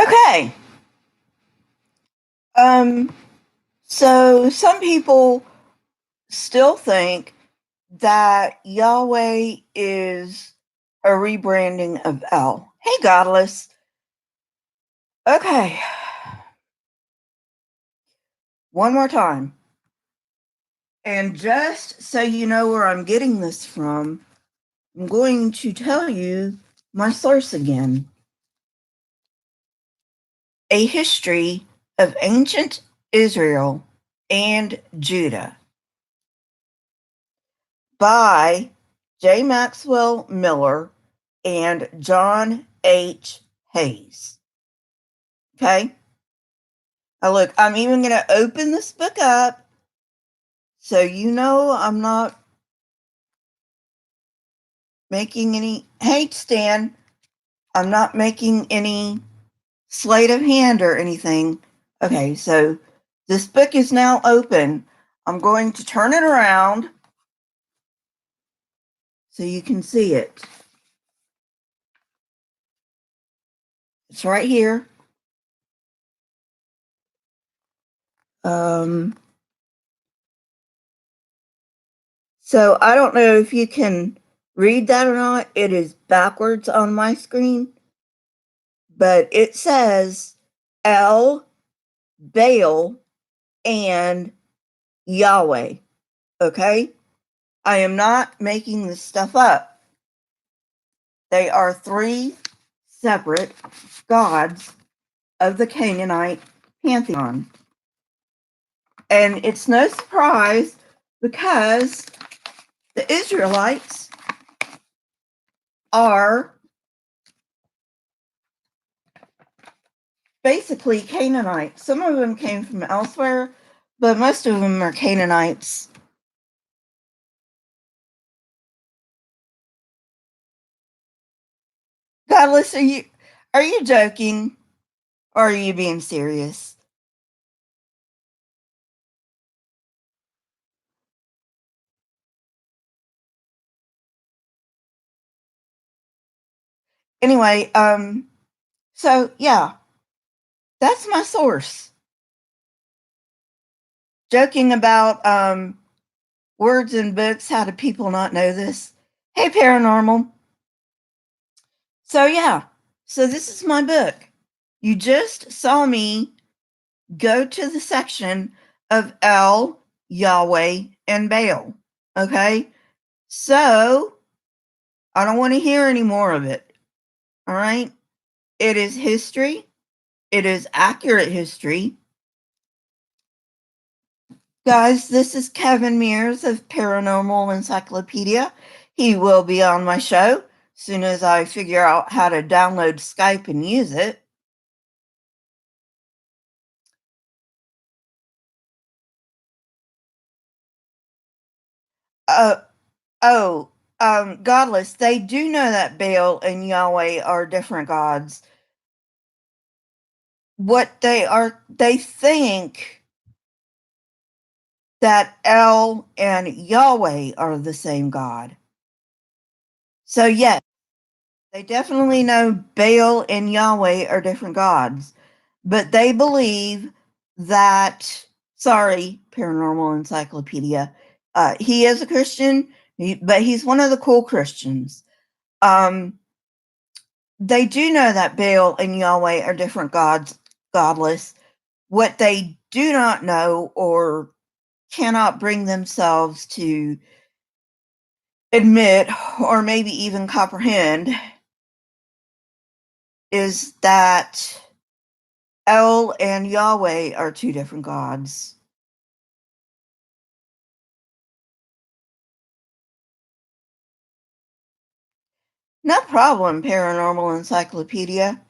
Okay. Um, so some people still think that Yahweh is a rebranding of El. Hey, Godless. Okay. One more time. And just so you know where I'm getting this from, I'm going to tell you my source again. A History of Ancient Israel and Judah by J. Maxwell Miller and John H. Hayes. Okay? Now, look, I'm even going to open this book up so you know I'm not making any. Hey, Stan, I'm not making any sleight of hand or anything. Okay, so this book is now open. I'm going to turn it around so you can see it. It's right here. So I don't know if you can read that or not. It is backwards on my screen, but it says El, Baal, and Yahweh. Okay? I am not making this stuff up. They are three separate gods of the Canaanite pantheon. And it's no surprise because the Israelites are basically Canaanites. Some of them came from elsewhere, but most of them are Canaanites. Godless, are you joking or are you being serious? Anyway, so yeah, that's my source. Joking about words in books. How do people not know this? Hey, paranormal. So yeah, so this is my book. You just saw me go to the section of El, Yahweh, and Baal. Okay, so I don't want to hear any more of it. All right, it is history. It is accurate history. Guys, this is Kevin Mears of Paranormal Encyclopedia. He will be on my show as soon as I figure out how to download Skype and use it. Uh, Godless, they do know that Baal and Yahweh are different gods. What they think that El and Yahweh are the same God. So, yes, they definitely know Baal and Yahweh are different gods, but they believe that, sorry, Paranormal Encyclopedia, he is a Christian, but he's one of the cool Christians. They do know that Baal and Yahweh are different gods, godless. What they do not know or cannot bring themselves to admit or maybe even comprehend is that El and Yahweh are two different gods. No problem, Paranormal Encyclopedia.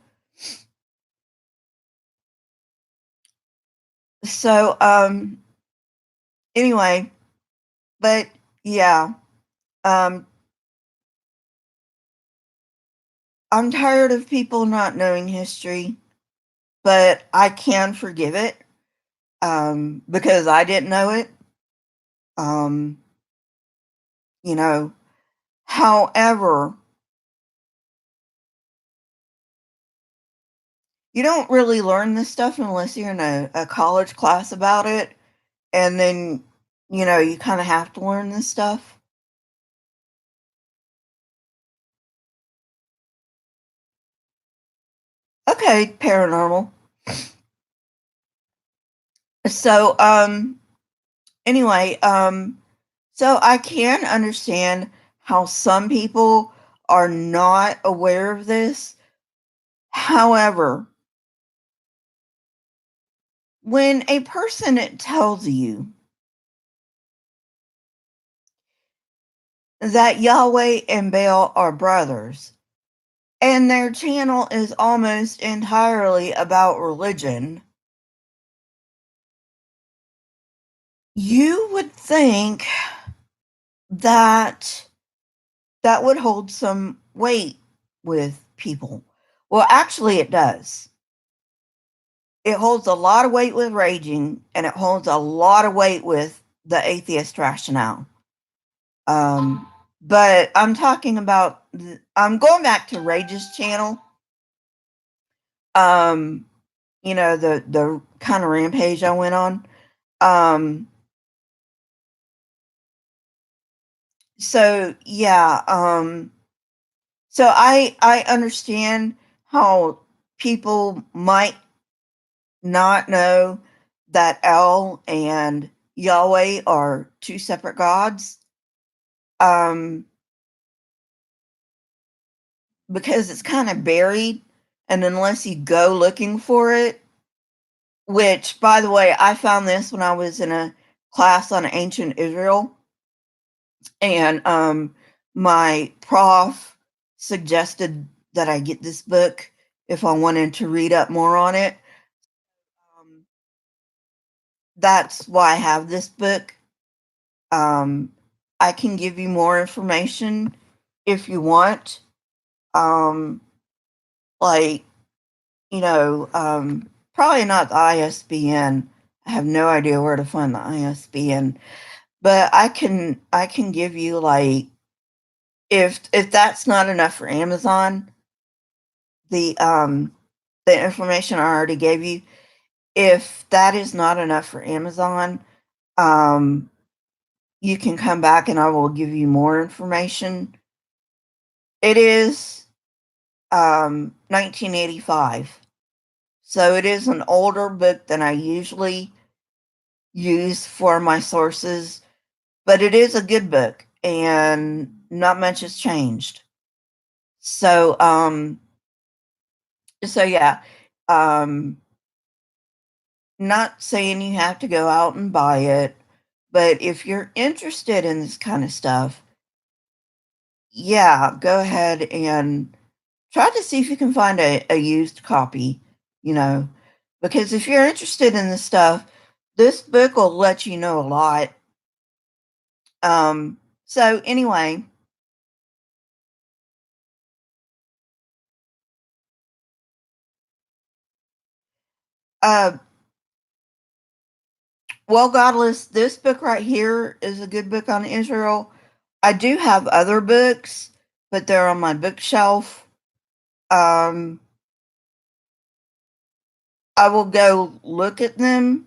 So, anyway, but yeah, um, I'm tired of people not knowing history, but I can forgive it because I didn't know it. Um, you know, however, you don't really learn this stuff unless you're in a college class about it, and then, you kinda have to learn this stuff. Okay, paranormal. So, anyway, so I can understand how some people are not aware of this. However, when a person tells you that Yahweh and Baal are brothers, and their channel is almost entirely about religion, you would think that that would hold some weight with people. Well, actually, it does. It holds a lot of weight with raging, and it holds a lot of weight with the atheist rationale. But I'm talking about, I'm going back to Rage's channel. Um, the kind of rampage I went on. Um, so yeah, so I understand how people might not know that El and Yahweh are two separate gods. Um, because it's kind of buried, and unless you go looking for it, which, by the way, I found this when I was in a class on ancient Israel, and my prof suggested that I get this book if I wanted to read up more on it. Um, that's why I have this book. Um, I can give you more information if you want. Um, like, probably not the ISBN. I have no idea where to find the ISBN, but I can give you, like, if that's not enough for Amazon, the um the information I already gave you, if that is not enough for Amazon, um you can come back and I will give you more information. It is 1985. So it is an older book than I usually use for my sources, but it is a good book and not much has changed. So yeah, um not saying you have to go out and buy it, but if you're interested in this kind of stuff, yeah, go ahead and try to see if you can find a used copy, you know, because if you're interested in this stuff, this book will let you know a lot. So anyway, uh, well, Godless, this book right here is a good book on Israel. I do have other books, but they're on my bookshelf. Um, I will go look at them.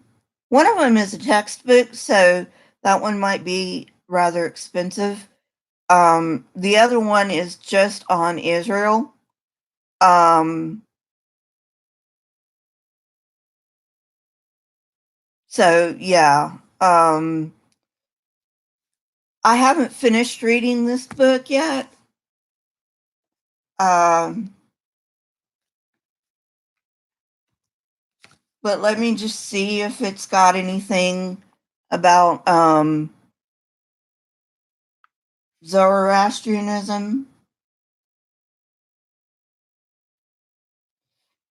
One of them is a textbook, so that one might be rather expensive. The other one is just on Israel. Um, so yeah. I haven't finished reading this book yet. Um, but let me just see if it's got anything about Zoroastrianism.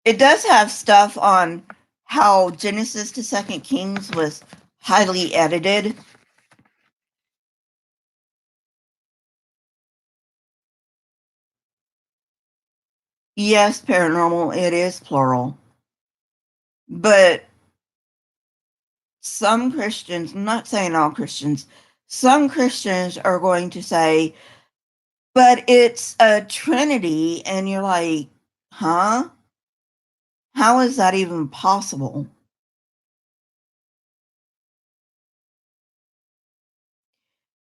It does have stuff on how Genesis to Second Kings was highly edited. Yes, paranormal, it is plural. But some Christians, I'm not saying all Christians, some Christians are going to say, but it's a trinity. And you're like, huh? How is that even possible?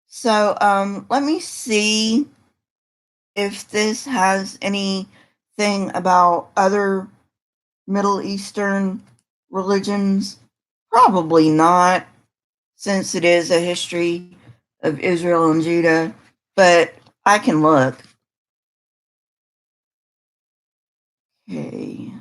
So, let me see if this has anything about other Middle Eastern religions. Probably not, since it is a history of Israel and Judah, but I can look. Okay.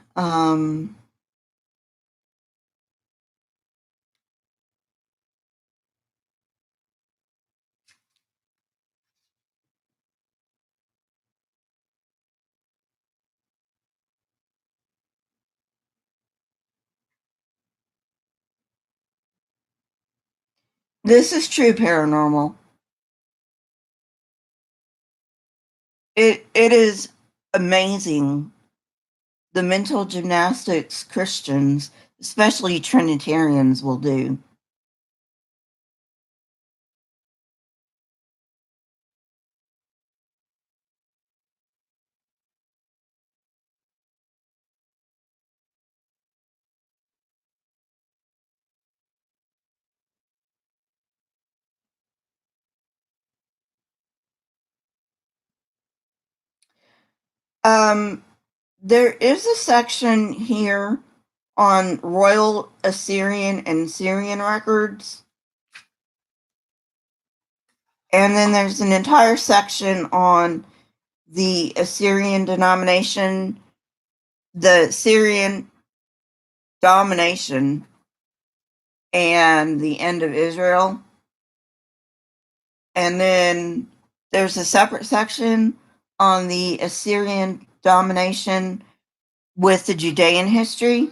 This is true paranormal. It is amazing the mental gymnastics Christians, especially Trinitarians, will do. Um, there is a section here on Royal Assyrian and Syrian records, and then there's an entire section on the Assyrian denomination, the Syrian domination, and the end of Israel. And then there's a separate section on the Assyrian domination with the Judean history.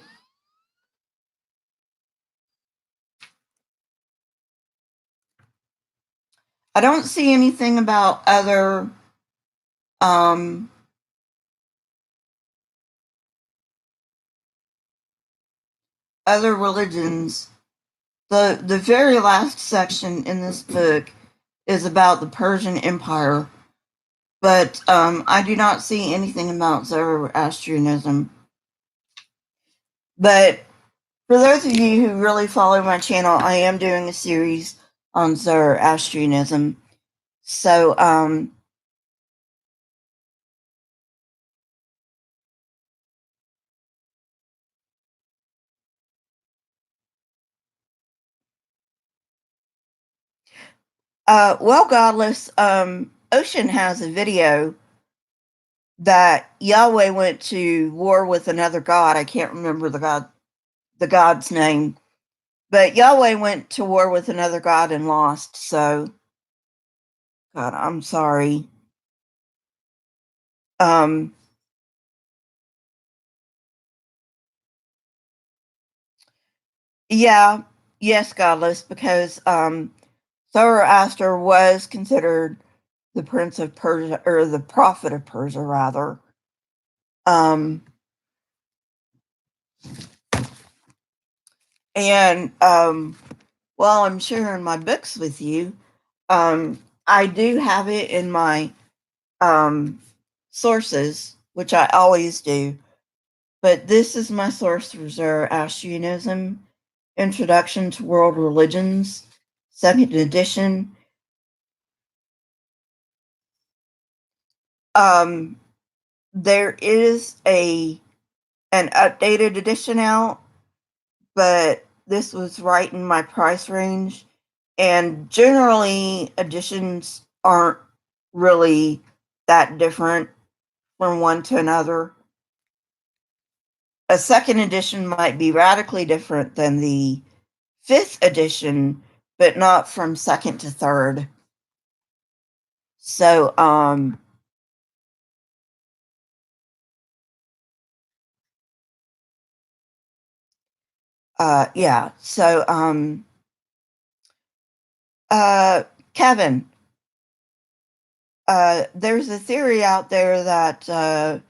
I don't see anything about um, other religions. The very last section in this book is about the Persian Empire, but I do not see anything about Zoroastrianism. But for those of you who really follow my channel, I am doing a series on Zoroastrianism. So, well, Godless, Ocean has a video that Yahweh went to war with another god. I can't remember the god's name, but Yahweh went to war with another god and lost. So, God, I'm sorry. Um, yeah, yes, Godless, because Zoroaster was considered the prince of Persia, or the prophet of Persia, rather. Um, and while I'm sharing my books with you, I do have it in my sources, which I always do. But this is my source for Zoroastrianism, Introduction to World Religions, second edition. Um, there is an updated edition out, but this was right in my price range. And generally, editions aren't really that different from one to another. A second edition might be radically different than the fifth edition, but not from second to third. So, yeah. So, uh, Kevin, there's a theory out there that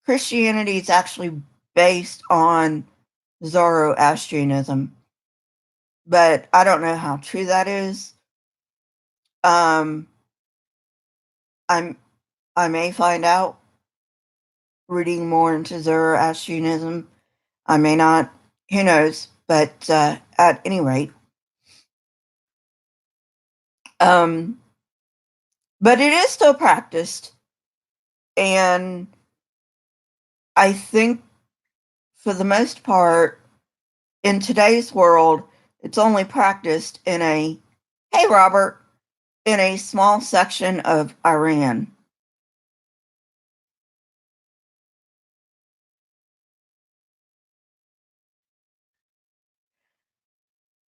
Christianity is actually based on Zoroastrianism, but I don't know how true that is. Um, I'm I may find out reading more into Zoroastrianism. I may not, who knows, but at any rate, um, but it is still practiced. And I think for the most part, in today's world, it's only practiced in hey, Robert, in a small section of Iran.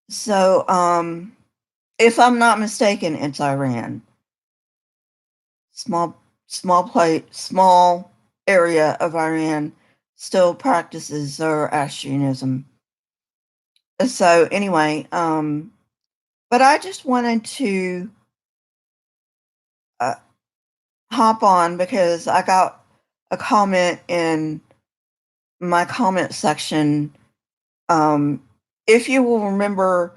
So, if I'm not mistaken, it's Iran. Small, small area of Iran still practices Zoroastrianism. So anyway, but I just wanted to uh, hop on because I got a comment in my comment section. If you will remember,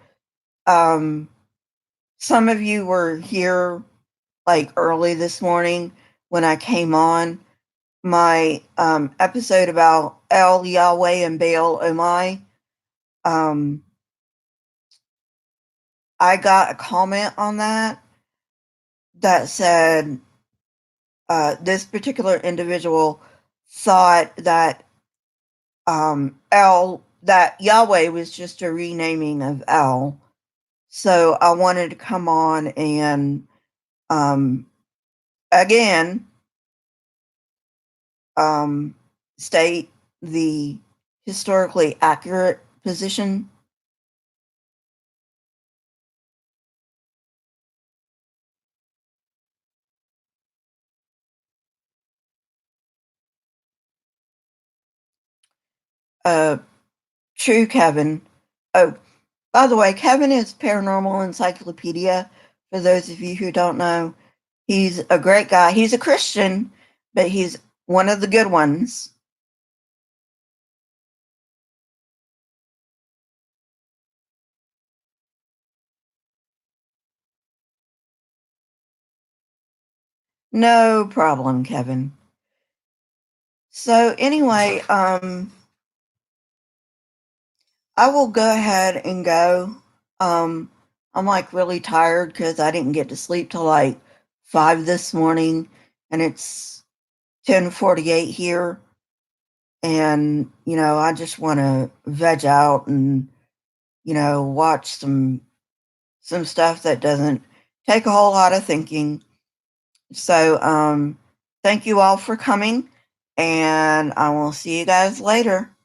um, some of you were here like early this morning when I came on my episode about El Yahweh and Baal Omai. Um, I got a comment on that said this particular individual thought that that Yahweh was just a renaming of El. So I wanted to come on and again state the historically accurate position. Uh, True, Kevin. Oh, by the way, Kevin is Paranormal Encyclopedia. For those of you who don't know, he's a great guy. He's a Christian, but he's one of the good ones. No problem, Kevin. So anyway, I will go ahead and go. I'm like really tired because I didn't get to sleep till like 5 this morning, and it's 10:48 here. And I just want to veg out and watch some stuff that doesn't take a whole lot of thinking. So thank you all for coming, and I will see you guys later.